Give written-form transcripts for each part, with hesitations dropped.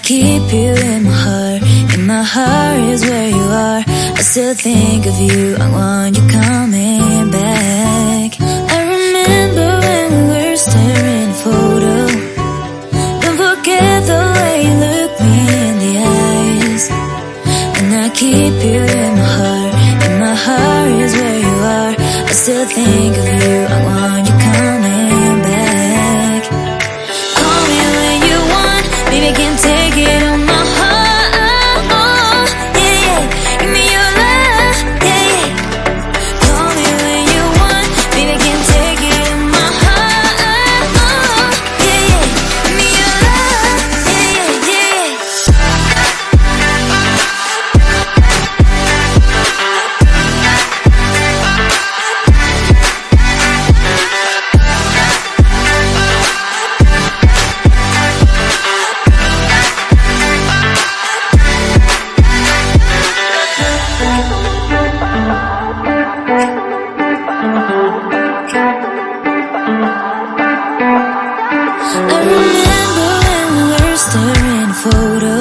keep you in my heart. In my heart is where you are. I still think of you. I want you coming back. I remember when we were staring at a photo. Don't forget the way you look me in the eyes. And I keep you in my heart. In my heart is where you are. I still think of you. I want you coming back. Call me when you want. Baby, I can't take it on my heart. Yeah, yeah. Give me your love. Yeah, yeah. Call me when you want. Baby, I can't take it on my heart. Yeah, yeah. Give me your love. Yeah, yeah, I remember when we were staring at a photo.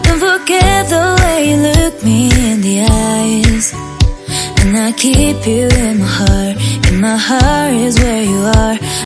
Don't forget the way you look me in the eyes. And I keep you in my heart. In my heart is where you are.